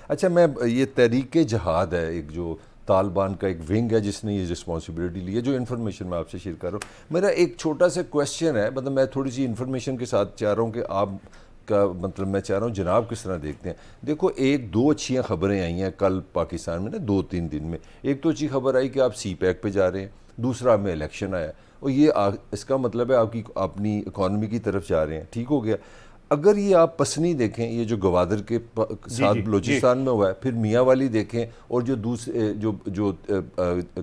اچھا میں یہ تحریک جہاد ہے ایک جو طالبان کا ایک ونگ ہے جس نے یہ رسپانسبلٹی لی ہے، جو انفارمیشن میں آپ سے شیئر کر رہا ہوں، میرا ایک چھوٹا سا کویسچن ہے، مطلب میں تھوڑی سی انفارمیشن کے ساتھ چاہ رہا ہوں کہ آپ کا مطلب میں چاہ رہا ہوں جناب کس طرح دیکھتے ہیں. دیکھو ایک دو اچھیاں خبریں آئی ہیں کل پاکستان میں نا 2-3 دن میں. ایک تو اچھی خبر آئی کہ آپ سی پیک پہ جا رہے ہیں، دوسرا میں الیکشن آیا اور یہ اس کا مطلب ہے آپ کی اپنی اکانومی کی طرف جا رہے ہیں، ٹھیک ہو گیا. اگر یہ آپ پسنی دیکھیں، یہ جو گوادر کے ساتھ بلوچستان میں ہوا ہے، پھر میاں والی دیکھیں، اور جو دوسرے جو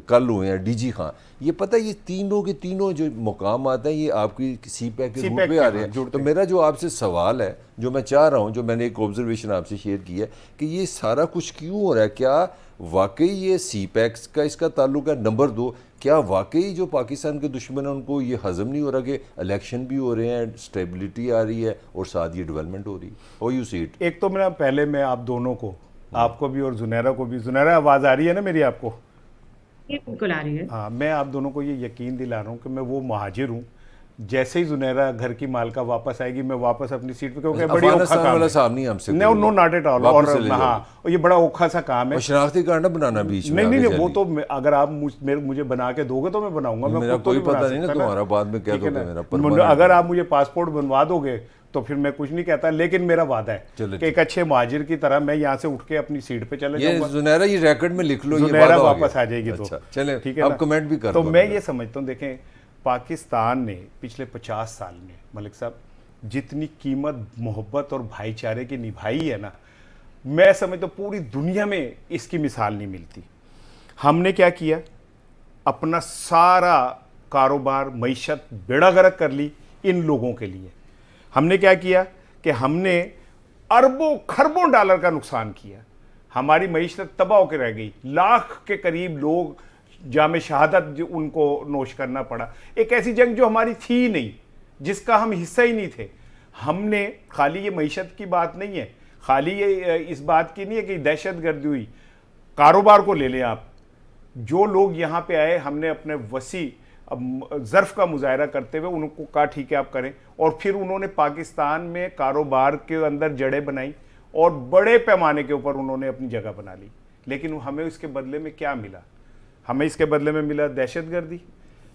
کل ہوئے ہیں ڈی جی خان، یہ پتہ یہ تینوں کے تینوں جو مقام آتے ہیں یہ آپ کی سی پیک کے روٹ پہ آ رہے ہیں. تو میرا جو آپ سے سوال ہے، جو میں چاہ رہا ہوں، جو میں نے ایک آبزرویشن آپ سے شیئر کی ہے کہ یہ سارا کچھ کیوں ہو رہا ہے؟ کیا واقعی یہ سی پیکس کا اس کا تعلق ہے؟ نمبر 2، کیا واقعی جو پاکستان کے دشمن ہیں ان کو یہ ہضم نہیں ہو رہا کہ الیکشن بھی ہو رہے ہیں، اسٹیبلٹی آ رہی ہے اور ساتھ یہ ڈیولپمنٹ ہو رہی ہے؟ How you see it? ایک تو میرا پہلے میں آپ دونوں کو، آپ کو بھی اور زنیرہ کو بھی، زنیرہ آواز آ رہی ہے نا میری آپ کو؟ بالکل آ رہی ہے. ہاں، میں آپ دونوں کو یہ یقین دلا رہا ہوں کہ میں وہ مہاجر ہوں. جیسے ہی زنیرہ گھر کی مالکہ واپس آئے گی میں واپس اپنی سیٹ پہ، کیونکہ بڑی اوکھا کام والا ہے. صاحب نہیں ہم سے نو ناٹ ایٹ آل. اور یہ بڑا اوکھا سا کام ہے. اور شناختی کارڈ نہ بنانا بیچ میں. نہیں وہ تو اگر آپ مجھے بنا کے دو گے تو میں بناؤں گا. میرا کوئی پتہ نہیں نا تمہارا، بعد میں کہہ دو کہ میرا اگر آپ مجھے پاسپورٹ بنوا دو گے تو پھر میں کچھ نہیں کہتا، لیکن میرا وعدہ ہے کہ ایک اچھے مہاجر کی طرح میں یہاں سے اٹھ کے اپنی سیٹ پہ چلے جاؤں گا. زنیرہ یہ ریکارڈ میں لکھ لو، یہ زنیرہ واپس آ جائے گی تو چلیں ٹھیک ہے. اب کمنٹ بھی کر تو دو. میں یہ سمجھتا ہوں، دیکھیں پاکستان نے پچھلے 50 سال میں ملک صاحب جتنی قیمت محبت اور بھائی چارے کی نبھائی ہے نا، میں سمجھتا ہوں پوری دنیا میں اس کی مثال نہیں ملتی. ہم نے کیا کیا؟ اپنا سارا کاروبار معیشت بیڑا غرق کر لی ان لوگوں کے لیے. ہم نے کیا کیا کہ ہم نے اربوں خربوں ڈالر کا نقصان کیا. ہماری معیشت تباہ ہو کے رہ گئی. لاکھ کے قریب لوگ جام شہادت جو ان کو نوش کرنا پڑا. ایک ایسی جنگ جو ہماری تھی نہیں، جس کا ہم حصہ ہی نہیں تھے. ہم نے خالی یہ معیشت کی بات نہیں ہے، خالی یہ اس بات کی نہیں ہے کہ دہشت گردی ہوئی. کاروبار کو لے لیں آپ، جو لوگ یہاں پہ آئے ہم نے اپنے وسیع ظرف کا مظاہرہ کرتے ہوئے ان کو کہا ٹھیک ہے آپ کریں، اور پھر انہوں نے پاکستان میں کاروبار کے اندر جڑیں بنائی اور بڑے پیمانے کے اوپر انہوں نے اپنی جگہ بنا لی. لیکن ہمیں اس کے بدلے میں کیا ملا؟ ہمیں اس کے بدلے میں ملا دہشت گردی،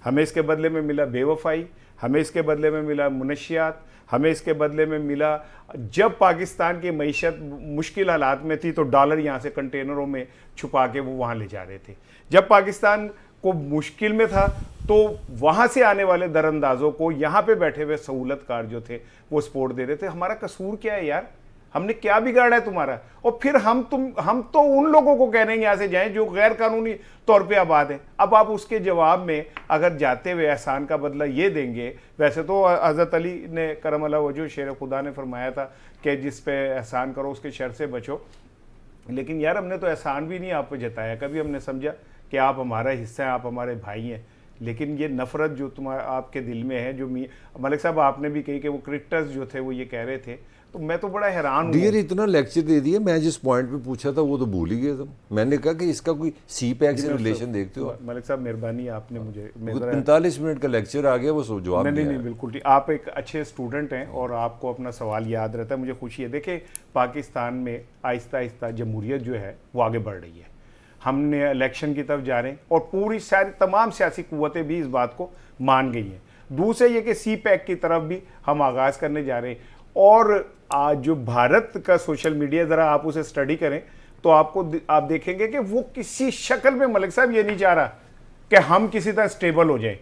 ہمیں اس کے بدلے میں ملا بے وفائی، ہمیں اس کے بدلے میں ملا منشیات، ہمیں اس کے بدلے میں ملا جب پاکستان کی معیشت مشکل حالات میں تھی تو ڈالر یہاں سے کنٹینروں میں چھپا کے وہ وہاں لے جا رہے تھے. جب پاکستان کو مشکل میں تھا تو وہاں سے آنے والے در اندازوں کو یہاں پہ بیٹھے ہوئے سہولت کار جو تھے وہ سپورٹ دے رہے تھے. ہمارا قصور کیا ہے یار؟ ہم نے کیا بگاڑا ہے تمہارا؟ اور پھر ہم تو ان لوگوں کو کہہ رہے ہیں یہاں سے جائیں جو غیر قانونی طور پہ آباد ہیں. اب آپ اس کے جواب میں اگر جاتے ہوئے احسان کا بدلہ یہ دیں گے، ویسے تو حضرت علی نے کرم اللہ وجہ شیر خدا نے فرمایا تھا کہ جس پہ احسان کرو اس کے شر سے بچو. لیکن یار ہم نے تو احسان بھی نہیں آپ پہ جتایا. کبھی ہم نے سمجھا کہ آپ ہمارا حصہ ہیں، آپ ہمارے بھائی ہیں. لیکن یہ نفرت جو آپ کے دل میں ہے، جو ملک صاحب آپ نے بھی کہی کہ وہ کرکٹرز جو تھے وہ یہ کہہ رہے تھے، تو میں تو بڑا حیران ہوں. ڈیئر اتنا لیکچر دے دیا، میں جس پوائنٹ پہ پوچھا تھا وہ تو بھول ہی گئے تم. میں نے کہا کہ اس کا کوئی سی پیک سے ریلیشن دیکھتے ہو؟ ملک صاحب مہربانی، آپ نے مجھے 45 منٹ کا لیکچر آ گیا، وہ سو جواب نہیں بالکل ٹھیک. آپ ایک اچھے اسٹوڈنٹ ہیں اور آپ کو اپنا سوال یاد رہتا ہے، مجھے خوشی ہے. دیکھیں پاکستان میں آہستہ آہستہ جمہوریت جو ہے وہ آگے بڑھ رہی ہے. ہم نے الیکشن کی طرف جا رہے ہیں اور پوری تمام سیاسی قوتیں بھی اس بات کو مان گئی ہیں. دوسرے یہ کہ سی پیک کی طرف بھی ہم آغاز کرنے جا رہے ہیں. اور آج جو بھارت کا سوشل میڈیا، ذرا آپ اسے اسٹڈی کریں تو آپ دیکھیں گے کہ وہ کسی شکل میں ملک صاحب یہ نہیں چاہ رہا کہ ہم کسی طرح اسٹیبل ہو جائیں.